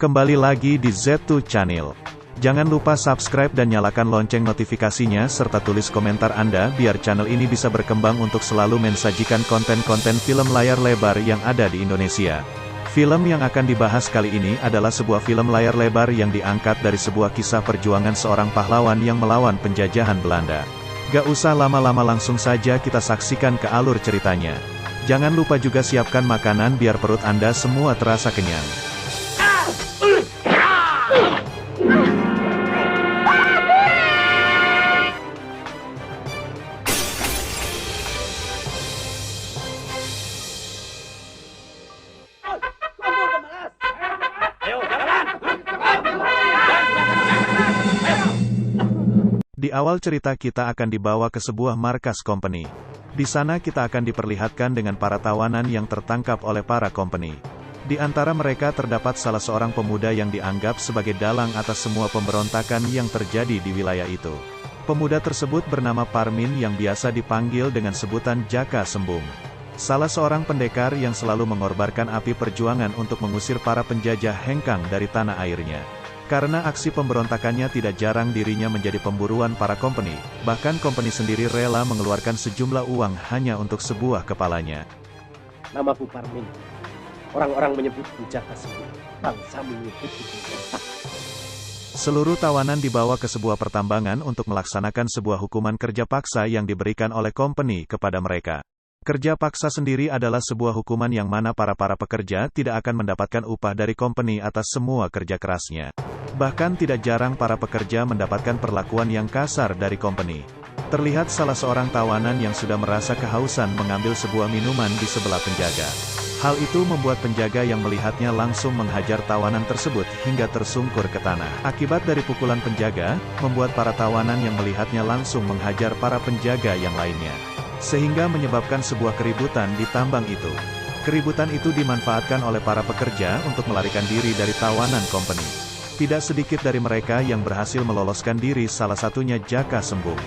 Kembali lagi di Z2 Channel. Jangan lupa subscribe dan nyalakan lonceng notifikasinya serta tulis komentar Anda biar channel ini bisa berkembang untuk selalu mensajikan konten-konten film layar lebar yang ada di Indonesia. Film yang akan dibahas kali ini adalah sebuah film layar lebar yang diangkat dari sebuah kisah perjuangan seorang pahlawan yang melawan penjajahan Belanda. Gak usah lama-lama, langsung saja kita saksikan ke alur ceritanya. Jangan lupa juga siapkan makanan biar perut Anda semua terasa kenyang. Di awal cerita kita akan dibawa ke sebuah markas company. Di sana kita akan diperlihatkan dengan para tawanan yang tertangkap oleh para company. Di antara mereka terdapat salah seorang pemuda yang dianggap sebagai dalang atas semua pemberontakan yang terjadi di wilayah itu. Pemuda tersebut bernama Parmin yang biasa dipanggil dengan sebutan Jaka Sembung. Salah seorang pendekar yang selalu mengorbankan api perjuangan untuk mengusir para penjajah hengkang dari tanah airnya. Karena aksi pemberontakannya tidak jarang dirinya menjadi pemburuan para company, bahkan company sendiri rela mengeluarkan sejumlah uang hanya untuk sebuah kepalanya. Namaku Parmin. Orang-orang menyebutku Jaka Sembung. Bangsa menyebutku pemberontak. Seluruh tawanan dibawa ke sebuah pertambangan untuk melaksanakan sebuah hukuman kerja paksa yang diberikan oleh company kepada mereka. Kerja paksa sendiri adalah sebuah hukuman yang mana para pekerja tidak akan mendapatkan upah dari company atas semua kerja kerasnya. Bahkan tidak jarang para pekerja mendapatkan perlakuan yang kasar dari company. Terlihat salah seorang tawanan yang sudah merasa kehausan mengambil sebuah minuman di sebelah penjaga. Hal itu membuat penjaga yang melihatnya langsung menghajar tawanan tersebut hingga tersungkur ke tanah. Akibat dari pukulan penjaga, membuat para tawanan yang melihatnya langsung menghajar para penjaga yang lainnya. Sehingga menyebabkan sebuah keributan di tambang itu. Keributan itu dimanfaatkan oleh para pekerja untuk melarikan diri dari tawanan company. Tidak sedikit dari mereka yang berhasil meloloskan diri, salah satunya Jaka Sembung.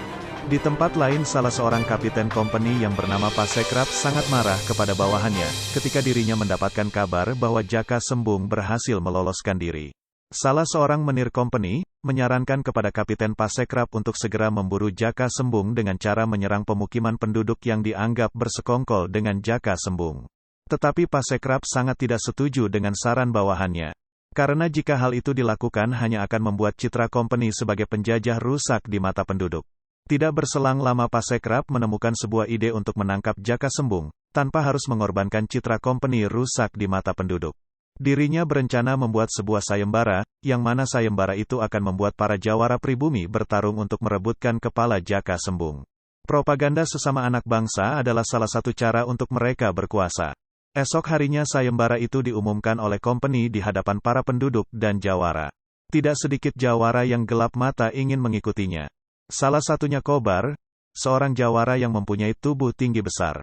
Di tempat lain, salah seorang kapiten company yang bernama Pasekrap sangat marah kepada bawahannya, ketika dirinya mendapatkan kabar bahwa Jaka Sembung berhasil meloloskan diri. Salah seorang menir company, menyarankan kepada Kapiten Pasekrap untuk segera memburu Jaka Sembung dengan cara menyerang pemukiman penduduk yang dianggap bersekongkol dengan Jaka Sembung. Tetapi Pasekrap sangat tidak setuju dengan saran bawahannya. Karena jika hal itu dilakukan hanya akan membuat citra company sebagai penjajah rusak di mata penduduk. Tidak berselang lama Pasekrap menemukan sebuah ide untuk menangkap Jaka Sembung, tanpa harus mengorbankan citra company rusak di mata penduduk. Dirinya berencana membuat sebuah sayembara, yang mana sayembara itu akan membuat para jawara pribumi bertarung untuk merebutkan kepala Jaka Sembung. Propaganda sesama anak bangsa adalah salah satu cara untuk mereka berkuasa. Esok harinya sayembara itu diumumkan oleh company di hadapan para penduduk dan jawara. Tidak sedikit jawara yang gelap mata ingin mengikutinya. Salah satunya Kobar, seorang jawara yang mempunyai tubuh tinggi besar.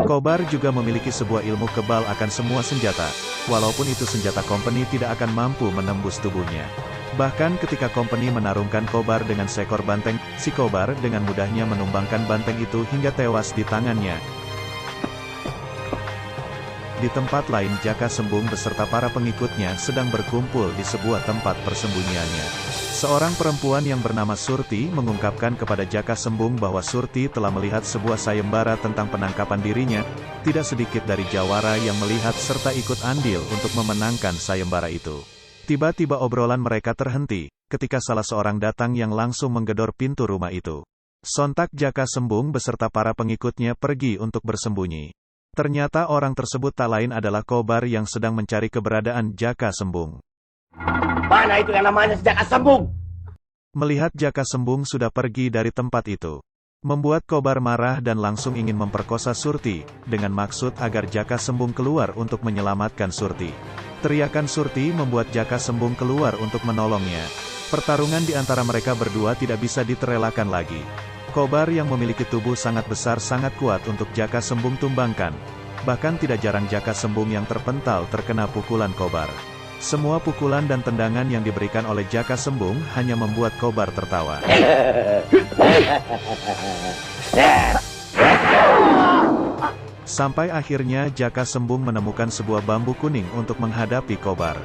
Kobar juga memiliki sebuah ilmu kebal akan semua senjata, walaupun itu senjata company tidak akan mampu menembus tubuhnya. Bahkan ketika company menarungkan Kobar dengan seekor banteng, si Kobar dengan mudahnya menumbangkan banteng itu hingga tewas di tangannya. Di tempat lain, Jaka Sembung beserta para pengikutnya sedang berkumpul di sebuah tempat persembunyiannya. Seorang perempuan yang bernama Surti mengungkapkan kepada Jaka Sembung bahwa Surti telah melihat sebuah sayembara tentang penangkapan dirinya. Tidak sedikit dari jawara yang melihat serta ikut andil untuk memenangkan sayembara itu. Tiba-tiba obrolan mereka terhenti, ketika salah seorang datang yang langsung menggedor pintu rumah itu. Sontak Jaka Sembung beserta para pengikutnya pergi untuk bersembunyi. Ternyata orang tersebut tak lain adalah Kobar yang sedang mencari keberadaan Jaka Sembung. Mana itu yang namanya Jaka Sembung? Melihat Jaka Sembung sudah pergi dari tempat itu, membuat Kobar marah dan langsung ingin memperkosa Surti, dengan maksud agar Jaka Sembung keluar untuk menyelamatkan Surti. Teriakan Surti membuat Jaka Sembung keluar untuk menolongnya. Pertarungan di antara mereka berdua tidak bisa diterelakkan lagi. Kobar yang memiliki tubuh sangat besar sangat kuat untuk Jaka Sembung tumbangkan. Bahkan tidak jarang Jaka Sembung yang terpental terkena pukulan Kobar. Semua pukulan dan tendangan yang diberikan oleh Jaka Sembung hanya membuat Kobar tertawa. Sampai akhirnya Jaka Sembung menemukan sebuah bambu kuning untuk menghadapi Kobar.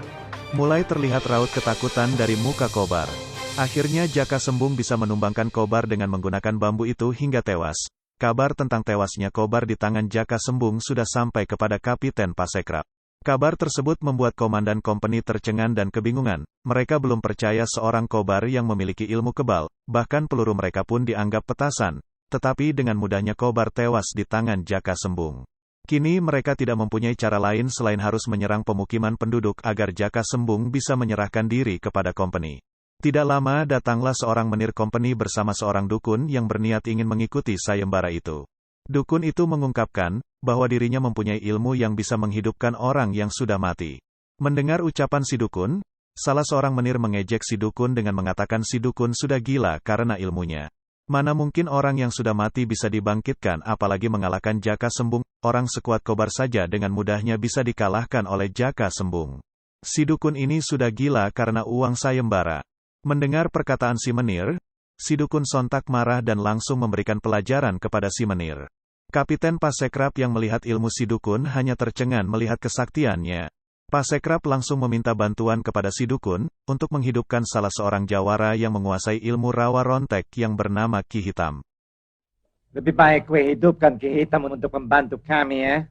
Mulai terlihat raut ketakutan dari muka Kobar. Akhirnya Jaka Sembung bisa menumbangkan Kobar dengan menggunakan bambu itu hingga tewas. Kabar tentang tewasnya Kobar di tangan Jaka Sembung sudah sampai kepada Kapiten Pasekrap. Kabar tersebut membuat komandan kompeni tercengang dan kebingungan. Mereka belum percaya seorang Kobar yang memiliki ilmu kebal, bahkan peluru mereka pun dianggap petasan. Tetapi dengan mudahnya Kobar tewas di tangan Jaka Sembung. Kini mereka tidak mempunyai cara lain selain harus menyerang pemukiman penduduk agar Jaka Sembung bisa menyerahkan diri kepada kompeni. Tidak lama datanglah seorang menir kompeni bersama seorang dukun yang berniat ingin mengikuti sayembara itu. Dukun itu mengungkapkan bahwa dirinya mempunyai ilmu yang bisa menghidupkan orang yang sudah mati. Mendengar ucapan si dukun, salah seorang menir mengejek si dukun dengan mengatakan si dukun sudah gila karena ilmunya. Mana mungkin orang yang sudah mati bisa dibangkitkan, apalagi mengalahkan Jaka Sembung. Orang sekuat Kobar saja dengan mudahnya bisa dikalahkan oleh Jaka Sembung. Si dukun ini sudah gila karena uang sayembara. Mendengar perkataan si menir, si dukun sontak marah dan langsung memberikan pelajaran kepada si menir. Kapiten Pasekrap yang melihat ilmu si dukun hanya tercengang melihat kesaktiannya. Pasekrap langsung meminta bantuan kepada si dukun untuk menghidupkan salah seorang jawara yang menguasai ilmu rawa rontek yang bernama Ki Hitam. Lebih baik kue hidupkan Ki Hitam untuk membantu kami ya.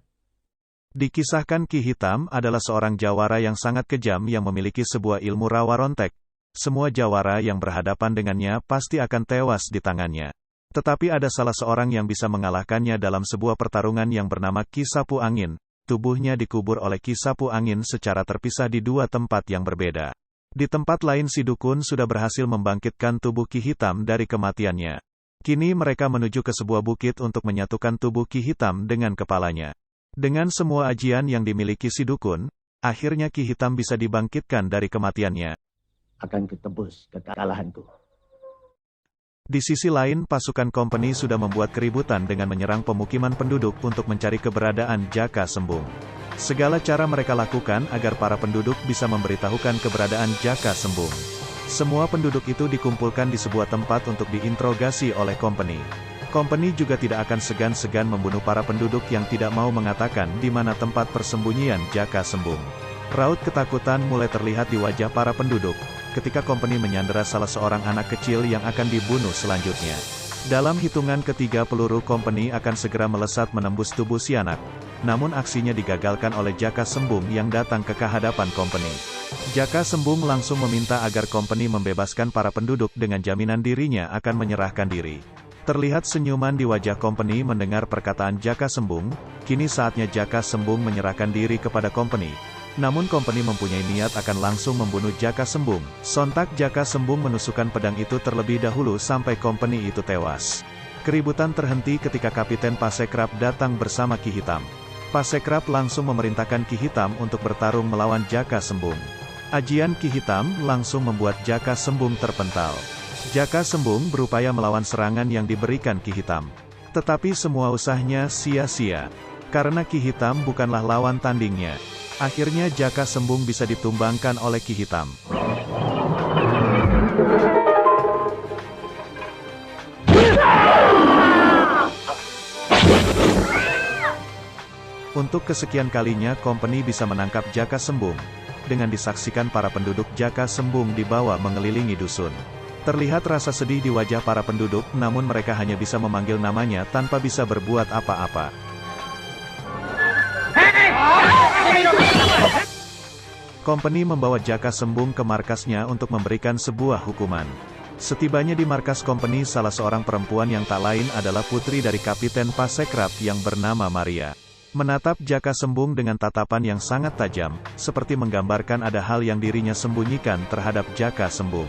Dikisahkan Ki Hitam adalah seorang jawara yang sangat kejam yang memiliki sebuah ilmu rawa rontek. Semua jawara yang berhadapan dengannya pasti akan tewas di tangannya. Tetapi ada salah seorang yang bisa mengalahkannya dalam sebuah pertarungan yang bernama Ki Sapu Angin. Tubuhnya dikubur oleh Ki Sapu Angin secara terpisah di dua tempat yang berbeda. Di tempat lain si dukun sudah berhasil membangkitkan tubuh Ki Hitam dari kematiannya. Kini mereka menuju ke sebuah bukit untuk menyatukan tubuh Ki Hitam dengan kepalanya. Dengan semua ajian yang dimiliki si dukun, akhirnya Ki Hitam bisa dibangkitkan dari kematiannya. Akan ketebus kekalahanku. Di sisi lain, pasukan kompeni sudah membuat keributan dengan menyerang pemukiman penduduk untuk mencari keberadaan Jaka Sembung. Segala cara mereka lakukan agar para penduduk bisa memberitahukan keberadaan Jaka Sembung. Semua penduduk itu dikumpulkan di sebuah tempat untuk diinterogasi oleh kompeni. Kompeni juga tidak akan segan-segan membunuh para penduduk yang tidak mau mengatakan di mana tempat persembunyian Jaka Sembung. Raut ketakutan mulai terlihat di wajah para penduduk ketika kompeni menyandera salah seorang anak kecil yang akan dibunuh selanjutnya. Dalam hitungan ketiga peluru kompeni akan segera melesat menembus tubuh si anak. Namun aksinya digagalkan oleh Jaka Sembung yang datang ke hadapan kompeni. Jaka Sembung langsung meminta agar kompeni membebaskan para penduduk dengan jaminan dirinya akan menyerahkan diri. Terlihat senyuman di wajah kompeni mendengar perkataan Jaka Sembung. Kini saatnya Jaka Sembung menyerahkan diri kepada kompeni. Namun kompeni mempunyai niat akan langsung membunuh Jaka Sembung. Sontak Jaka Sembung menusukkan pedang itu terlebih dahulu sampai kompeni itu tewas. Keributan terhenti ketika Kapiten Pasekrap datang bersama Ki Hitam. Pasekrap langsung memerintahkan Ki Hitam untuk bertarung melawan Jaka Sembung. Ajian Ki Hitam langsung membuat Jaka Sembung terpental. Jaka Sembung berupaya melawan serangan yang diberikan Ki Hitam. Tetapi semua usahanya sia-sia. Karena Ki Hitam bukanlah lawan tandingnya. Akhirnya Jaka Sembung bisa ditumbangkan oleh Ki Hitam. Untuk kesekian kalinya kompeni bisa menangkap Jaka Sembung. Dengan disaksikan para penduduk Jaka Sembung dibawa mengelilingi dusun. Terlihat rasa sedih di wajah para penduduk, namun mereka hanya bisa memanggil namanya tanpa bisa berbuat apa-apa. Kompeni membawa Jaka Sembung ke markasnya untuk memberikan sebuah hukuman. Setibanya di markas kompeni, salah seorang perempuan yang tak lain adalah putri dari Kapiten Pasekrap yang bernama Maria. Menatap Jaka Sembung dengan tatapan yang sangat tajam, seperti menggambarkan ada hal yang dirinya sembunyikan terhadap Jaka Sembung.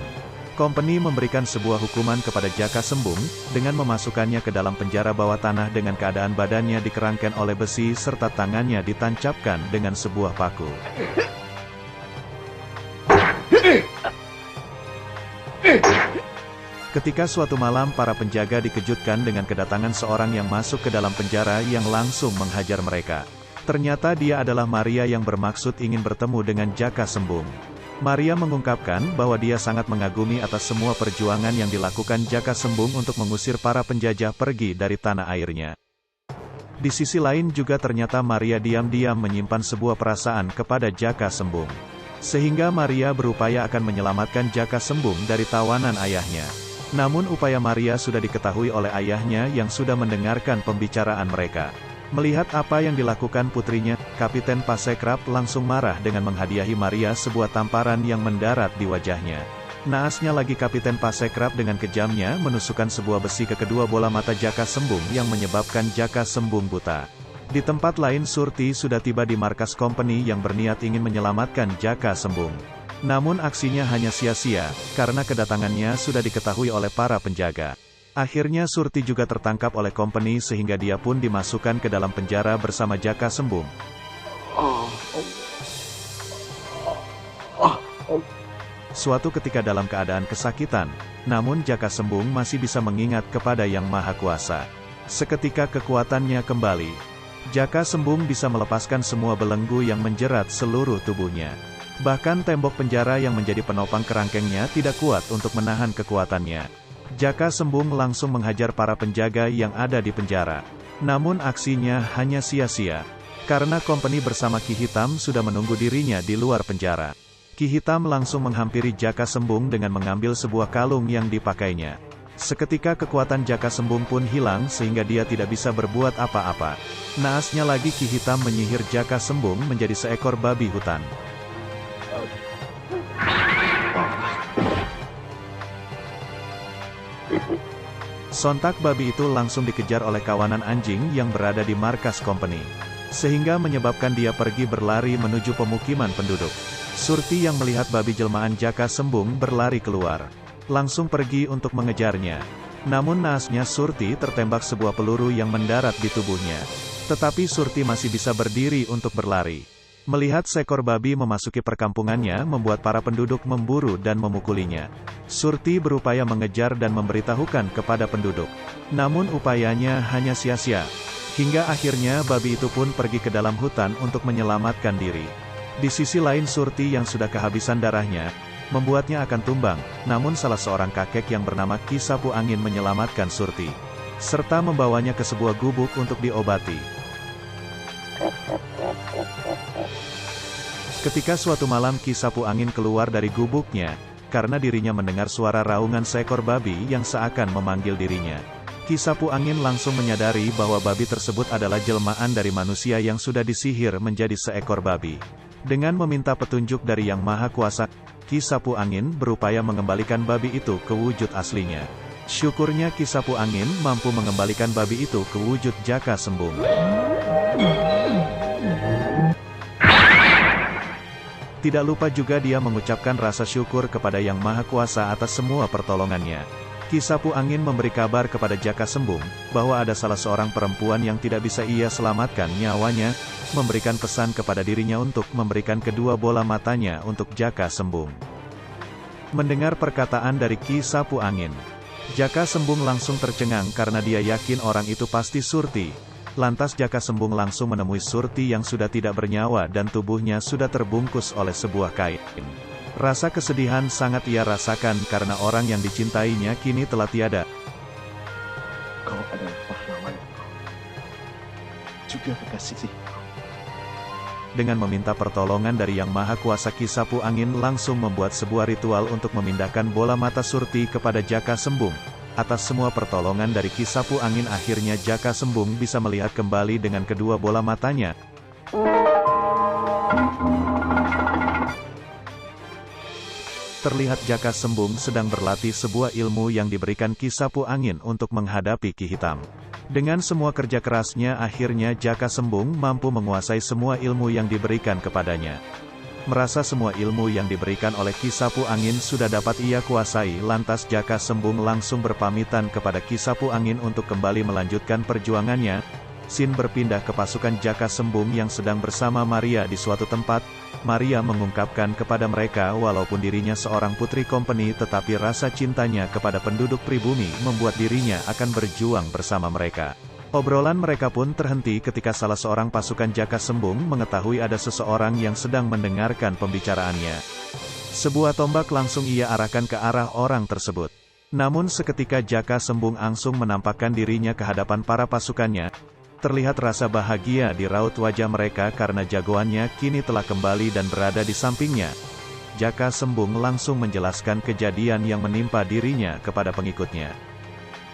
Kompeni memberikan sebuah hukuman kepada Jaka Sembung, dengan memasukkannya ke dalam penjara bawah tanah dengan keadaan badannya dikerangken oleh besi serta tangannya ditancapkan dengan sebuah paku. Ketika suatu malam para penjaga dikejutkan dengan kedatangan seorang yang masuk ke dalam penjara yang langsung menghajar mereka. Ternyata dia adalah Maria yang bermaksud ingin bertemu dengan Jaka Sembung. Maria mengungkapkan bahwa dia sangat mengagumi atas semua perjuangan yang dilakukan Jaka Sembung untuk mengusir para penjajah pergi dari tanah airnya. Di sisi lain juga ternyata Maria diam-diam menyimpan sebuah perasaan kepada Jaka Sembung. Sehingga Maria berupaya akan menyelamatkan Jaka Sembung dari tawanan ayahnya. Namun upaya Maria sudah diketahui oleh ayahnya yang sudah mendengarkan pembicaraan mereka. Melihat apa yang dilakukan putrinya, Kapiten Pasekraf langsung marah dengan menghadiahi Maria sebuah tamparan yang mendarat di wajahnya. Naasnya lagi Kapiten Pasekraf dengan kejamnya menusukkan sebuah besi ke kedua bola mata Jaka Sembung yang menyebabkan Jaka Sembung buta. Di tempat lain Surti sudah tiba di markas company yang berniat ingin menyelamatkan Jaka Sembung. Namun aksinya hanya sia-sia, karena kedatangannya sudah diketahui oleh para penjaga. Akhirnya Surti juga tertangkap oleh company sehingga dia pun dimasukkan ke dalam penjara bersama Jaka Sembung. Suatu ketika dalam keadaan kesakitan, namun Jaka Sembung masih bisa mengingat kepada Yang Maha Kuasa. Seketika kekuatannya kembali, Jaka Sembung bisa melepaskan semua belenggu yang menjerat seluruh tubuhnya. Bahkan tembok penjara yang menjadi penopang kerangkengnya tidak kuat untuk menahan kekuatannya. Jaka Sembung langsung menghajar para penjaga yang ada di penjara. Namun aksinya hanya sia-sia, karena company bersama Ki Hitam sudah menunggu dirinya di luar penjara. Ki Hitam langsung menghampiri Jaka Sembung dengan mengambil sebuah kalung yang dipakainya. Seketika kekuatan Jaka Sembung pun hilang sehingga dia tidak bisa berbuat apa-apa. Naasnya lagi Ki Hitam menyihir Jaka Sembung menjadi seekor babi hutan. Sontak babi itu langsung dikejar oleh kawanan anjing yang berada di markas company. Sehingga menyebabkan dia pergi berlari menuju pemukiman penduduk. Surti yang melihat babi jelmaan Jaka Sembung berlari keluar. Langsung pergi untuk mengejarnya. Namun naasnya Surti tertembak sebuah peluru yang mendarat di tubuhnya. Tetapi Surti masih bisa berdiri untuk berlari. Melihat seekor babi memasuki perkampungannya membuat para penduduk memburu dan memukulinya. Surti berupaya mengejar dan memberitahukan kepada penduduk. Namun upayanya hanya sia-sia. Hingga akhirnya babi itu pun pergi ke dalam hutan untuk menyelamatkan diri. Di sisi lain Surti yang sudah kehabisan darahnya, membuatnya akan tumbang, namun salah seorang kakek yang bernama Ki Sapu Angin menyelamatkan Surti. Serta membawanya ke sebuah gubuk untuk diobati. Ketika suatu malam Ki Sapu Angin keluar dari gubuknya, karena dirinya mendengar suara raungan seekor babi yang seakan memanggil dirinya. Ki Sapu Angin langsung menyadari bahwa babi tersebut adalah jelmaan dari manusia yang sudah disihir menjadi seekor babi. Dengan meminta petunjuk dari Yang Maha Kuasa, Ki Sapu Angin berupaya mengembalikan babi itu ke wujud aslinya. Syukurnya Ki Sapu Angin mampu mengembalikan babi itu ke wujud Jaka Sembung. Tidak lupa juga dia mengucapkan rasa syukur kepada Yang Maha Kuasa atas semua pertolongannya. Ki Sapu Angin memberi kabar kepada Jaka Sembung, bahwa ada salah seorang perempuan yang tidak bisa ia selamatkan nyawanya, memberikan pesan kepada dirinya untuk memberikan kedua bola matanya untuk Jaka Sembung. Mendengar perkataan dari Ki Sapu Angin, Jaka Sembung langsung tercengang karena dia yakin orang itu pasti Surti. Lantas Jaka Sembung langsung menemui Surti yang sudah tidak bernyawa dan tubuhnya sudah terbungkus oleh sebuah kain. Rasa kesedihan sangat ia rasakan karena orang yang dicintainya kini telah tiada. Kau adalah pahlawan, juga kekasih. Dengan meminta pertolongan dari Yang Maha Kuasa, Ki Sapu Angin langsung membuat sebuah ritual untuk memindahkan bola mata Surti kepada Jaka Sembung. Atas semua pertolongan dari Ki Sapu Angin akhirnya Jaka Sembung bisa melihat kembali dengan kedua bola matanya. Terlihat Jaka Sembung sedang berlatih sebuah ilmu yang diberikan Ki Sapu Angin untuk menghadapi Ki Hitam. Dengan semua kerja kerasnya akhirnya Jaka Sembung mampu menguasai semua ilmu yang diberikan kepadanya. Merasa semua ilmu yang diberikan oleh Ki Sapu Angin sudah dapat ia kuasai, lantas Jaka Sembung langsung berpamitan kepada Ki Sapu Angin untuk kembali melanjutkan perjuangannya. Sin berpindah ke pasukan Jaka Sembung yang sedang bersama Maria di suatu tempat. Maria mengungkapkan kepada mereka walaupun dirinya seorang putri company tetapi rasa cintanya kepada penduduk pribumi membuat dirinya akan berjuang bersama mereka. Obrolan mereka pun terhenti ketika salah seorang pasukan Jaka Sembung mengetahui ada seseorang yang sedang mendengarkan pembicaraannya. Sebuah tombak langsung ia arahkan ke arah orang tersebut. Namun seketika Jaka Sembung langsung menampakkan dirinya ke hadapan para pasukannya. Terlihat rasa bahagia di raut wajah mereka karena jagoannya kini telah kembali dan berada di sampingnya. Jaka Sembung langsung menjelaskan kejadian yang menimpa dirinya kepada pengikutnya.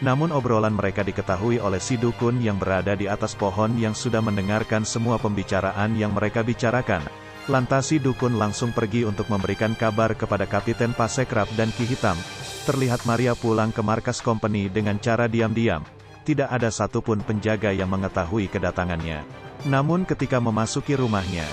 Namun obrolan mereka diketahui oleh si dukun yang berada di atas pohon yang sudah mendengarkan semua pembicaraan yang mereka bicarakan. Lantas si dukun langsung pergi untuk memberikan kabar kepada Kapiten Pasekrap dan Ki Hitam. Terlihat Maria pulang ke markas company dengan cara diam-diam. Tidak ada satupun penjaga yang mengetahui kedatangannya. Namun ketika memasuki rumahnya,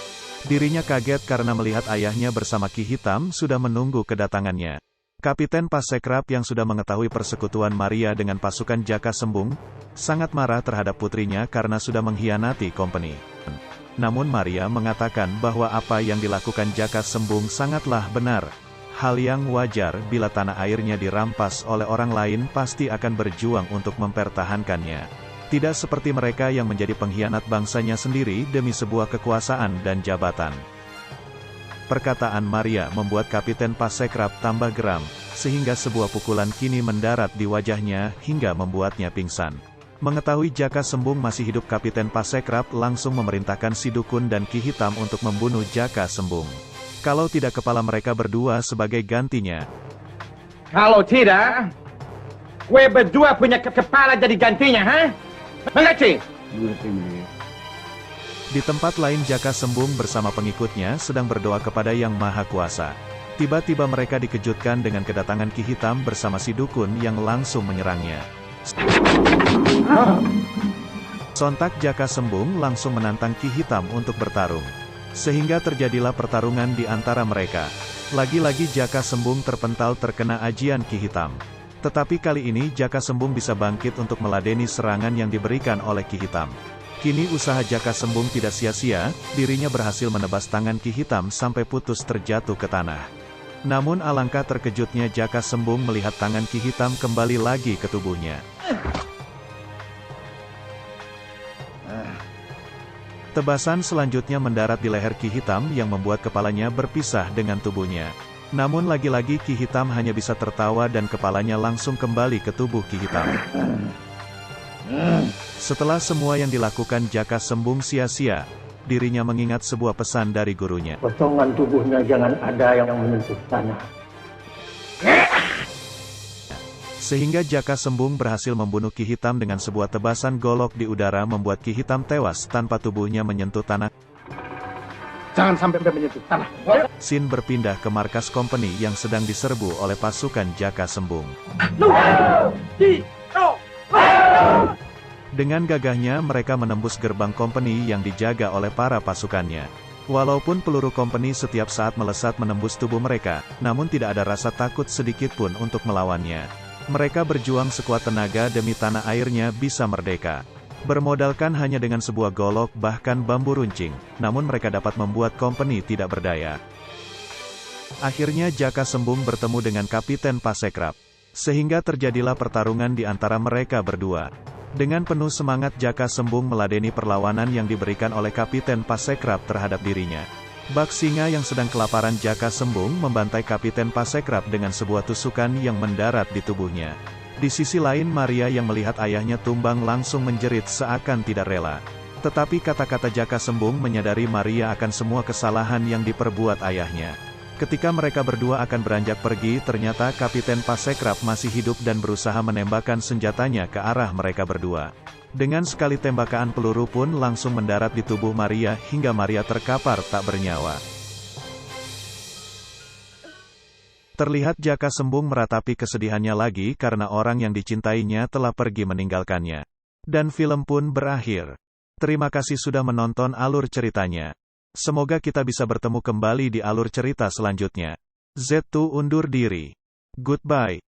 dirinya kaget karena melihat ayahnya bersama Ki Hitam sudah menunggu kedatangannya. Kapiten Pasekrap yang sudah mengetahui persekutuan Maria dengan pasukan Jaka Sembung, sangat marah terhadap putrinya karena sudah mengkhianati company. Namun Maria mengatakan bahwa apa yang dilakukan Jaka Sembung sangatlah benar. Hal yang wajar bila tanah airnya dirampas oleh orang lain pasti akan berjuang untuk mempertahankannya. Tidak seperti mereka yang menjadi pengkhianat bangsanya sendiri demi sebuah kekuasaan dan jabatan. Perkataan Maria membuat Kapiten Pasekrap tambah geram, sehingga sebuah pukulan kini mendarat di wajahnya hingga membuatnya pingsan. Mengetahui Jaka Sembung masih hidup, Kapiten Pasekrap langsung memerintahkan si dukun dan Ki Hitam untuk membunuh Jaka Sembung. Kalau tidak kepala mereka berdua sebagai gantinya. Kalau tidak, gue berdua punya kepala jadi gantinya, ha? Mengerti? Di tempat lain Jaka Sembung bersama pengikutnya sedang berdoa kepada Yang Maha Kuasa. Tiba-tiba mereka dikejutkan dengan kedatangan Ki Hitam bersama si dukun yang langsung menyerangnya. Sontak Jaka Sembung langsung menantang Ki Hitam untuk bertarung. Sehingga terjadilah pertarungan di antara mereka. Lagi-lagi Jaka Sembung terpental terkena ajian Ki Hitam. Tetapi kali ini Jaka Sembung bisa bangkit untuk meladeni serangan yang diberikan oleh Ki Hitam. Kini usaha Jaka Sembung tidak sia-sia, dirinya berhasil menebas tangan Ki Hitam sampai putus terjatuh ke tanah. Namun alangkah terkejutnya Jaka Sembung melihat tangan Ki Hitam kembali lagi ke tubuhnya. Tebasan selanjutnya mendarat di leher Ki Hitam yang membuat kepalanya berpisah dengan tubuhnya. Namun lagi-lagi Ki Hitam hanya bisa tertawa dan kepalanya langsung kembali ke tubuh Ki Hitam. Setelah semua yang dilakukan Jaka Sembung sia-sia, dirinya mengingat sebuah pesan dari gurunya. Potongan tubuhnya jangan ada yang menyentuh tanah. Sehingga Jaka Sembung berhasil membunuh Ki Hitam dengan sebuah tebasan golok di udara membuat Ki Hitam tewas tanpa tubuhnya menyentuh tanah. Jangan sampai menyentuh tanah. Scene berpindah ke markas company yang sedang diserbu oleh pasukan Jaka Sembung. Dengan gagahnya mereka menembus gerbang company yang dijaga oleh para pasukannya. Walaupun peluru company setiap saat melesat menembus tubuh mereka, namun tidak ada rasa takut sedikit pun untuk melawannya. Mereka berjuang sekuat tenaga demi tanah airnya bisa merdeka. Bermodalkan hanya dengan sebuah golok bahkan bambu runcing, namun mereka dapat membuat company tidak berdaya. Akhirnya Jaka Sembung bertemu dengan Kapiten Pasekrap. Sehingga terjadilah pertarungan di antara mereka berdua. Dengan penuh semangat Jaka Sembung meladeni perlawanan yang diberikan oleh Kapiten Pasekrap terhadap dirinya. Bak singa yang sedang kelaparan Jaka Sembung membantai Kapiten Pasekrap dengan sebuah tusukan yang mendarat di tubuhnya. Di sisi lain Maria yang melihat ayahnya tumbang langsung menjerit seakan tidak rela. Tetapi kata-kata Jaka Sembung menyadari Maria akan semua kesalahan yang diperbuat ayahnya. Ketika mereka berdua akan beranjak pergi, ternyata Kapiten Pasekrap masih hidup dan berusaha menembakkan senjatanya ke arah mereka berdua. Dengan sekali tembakan peluru pun langsung mendarat di tubuh Maria hingga Maria terkapar tak bernyawa. Terlihat Jaka Sembung meratapi kesedihannya lagi karena orang yang dicintainya telah pergi meninggalkannya. Dan film pun berakhir. Terima kasih sudah menonton alur ceritanya. Semoga kita bisa bertemu kembali di alur cerita selanjutnya. Z2 undur diri. Goodbye.